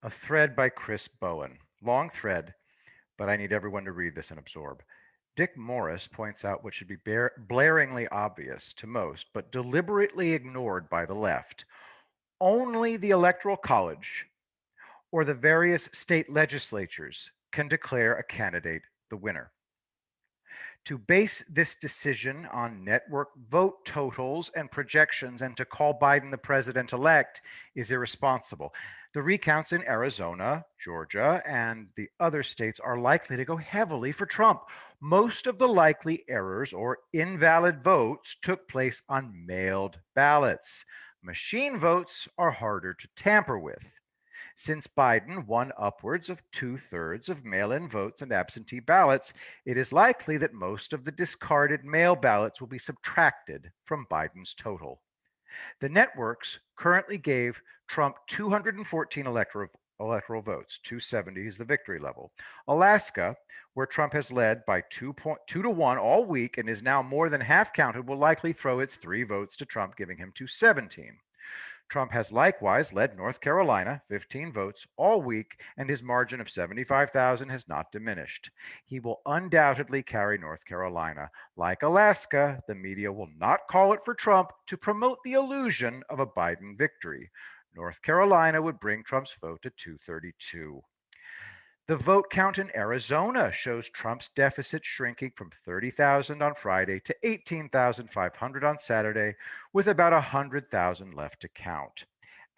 A thread by Chris Bowen. Long thread, but I need everyone to read this and absorb. Dick Morris points out what should be blaringly obvious to most, but deliberately ignored by the left. Only the Electoral College or the various state legislatures can declare a candidate the winner. To base this decision on network vote totals and projections and to call Biden the president elect is irresponsible. The recounts in Arizona, Georgia, and the other states are likely to go heavily for Trump. Most of the likely errors or invalid votes took place on mailed ballots. Machine votes are harder to tamper with. Since Biden won upwards of two-thirds of mail-in votes and absentee ballots, it is likely that most of the discarded mail ballots will be subtracted from Biden's total. The networks currently gave Trump 214 electoral votes. 270 is the victory level. Alaska, where Trump has led by 2 to 1 all week and is now more than half counted, will likely throw its 3 votes to Trump, giving him 217. Trump has likewise led North Carolina, 15 votes, all week, and his margin of 75,000 has not diminished. He will undoubtedly carry North Carolina. Like Alaska, the media will not call it for Trump to promote the illusion of a Biden victory. North Carolina would bring Trump's vote to 232. The vote count in Arizona shows Trump's deficit shrinking from 30,000 on Friday to 18,500 on Saturday, with about 100,000 left to count.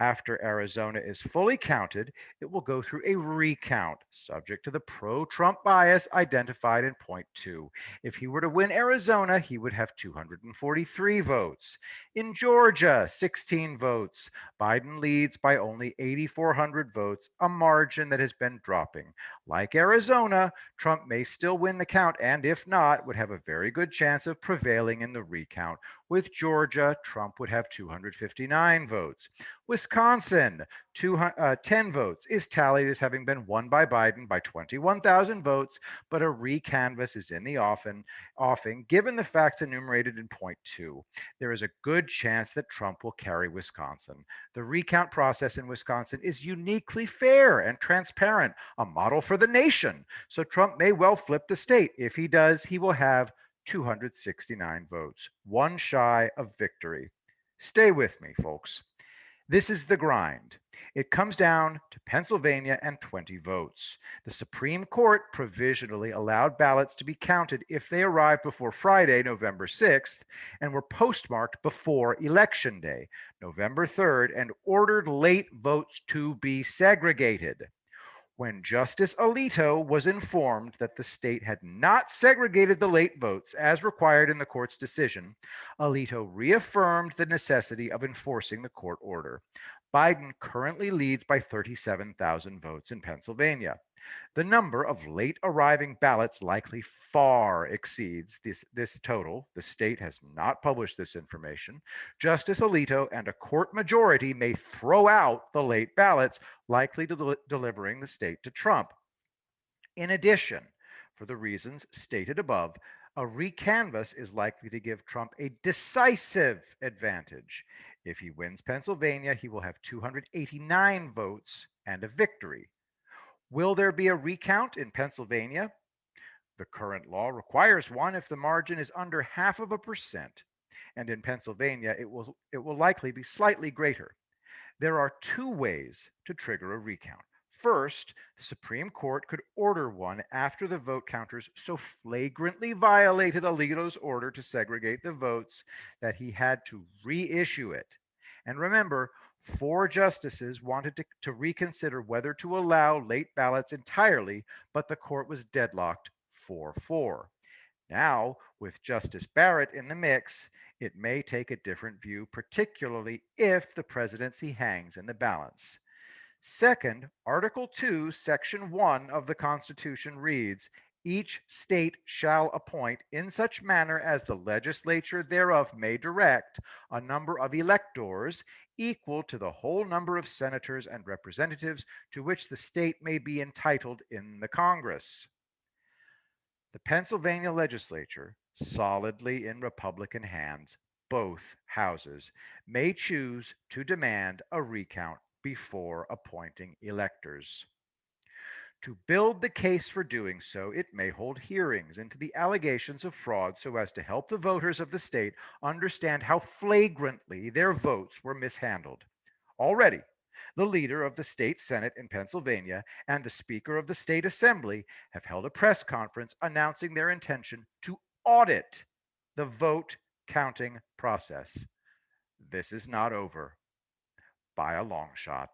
After Arizona is fully counted, it will go through a recount, subject to the pro-Trump bias identified in point 2. If he were to win Arizona, he would have 243 votes. In Georgia, 16 votes. Biden leads by only 8,400 votes, a margin that has been dropping. Like Arizona, Trump may still win the count, and if not, would have a very good chance of prevailing in the recount. With Georgia, Trump would have 259 votes. Wisconsin, 10 votes, is tallied as having been won by Biden by 21,000 votes, but a recanvass is in the offing, given the facts enumerated in point 2. There is a good chance that Trump will carry Wisconsin. The recount process in Wisconsin is uniquely fair and transparent, a model for the nation. So Trump may well flip the state. If he does, he will have 269 votes, one shy of victory. Stay with me, folks. This is the grind. It comes down to Pennsylvania and 20 votes. The Supreme Court provisionally allowed ballots to be counted if they arrived before Friday, November 6th, and were postmarked before Election Day, November 3rd, and ordered late votes to be segregated. When Justice Alito was informed that the state had not segregated the late votes as required in the court's decision, Alito reaffirmed the necessity of enforcing the court order. Biden currently leads by 37,000 votes in Pennsylvania. The number of late arriving ballots likely far exceeds this total. The state has not published this information. Justice Alito and a court majority may throw out the late ballots, likely delivering the state to Trump. In addition, for the reasons stated above, a recanvass is likely to give Trump a decisive advantage. If he wins Pennsylvania, he will have 289 votes and a victory. Will there be a recount in Pennsylvania? The current law requires one if the margin is under 0.5%, and in Pennsylvania it will likely be slightly greater. There are two ways to trigger a recount. First, the Supreme Court could order one after the vote counters so flagrantly violated Alito's order to segregate the votes that he had to reissue it. And remember, 4 justices wanted to reconsider whether to allow late ballots entirely, but the court was deadlocked 4-4. Now, with Justice Barrett in the mix, it may take a different view, particularly if the presidency hangs in the balance. Second, Article 2, Section 1 of the Constitution reads, each state shall appoint in such manner as the legislature thereof may direct a number of electors equal to the whole number of senators and representatives to which the state may be entitled in the Congress. The Pennsylvania legislature, solidly in Republican hands, both houses, may choose to demand a recount before appointing electors. To build the case for doing so, it may hold hearings into the allegations of fraud so as to help the voters of the state understand how flagrantly their votes were mishandled. Already, the leader of the state Senate in Pennsylvania and the Speaker of the State Assembly have held a press conference announcing their intention to audit the vote counting process. This is not over by a long shot.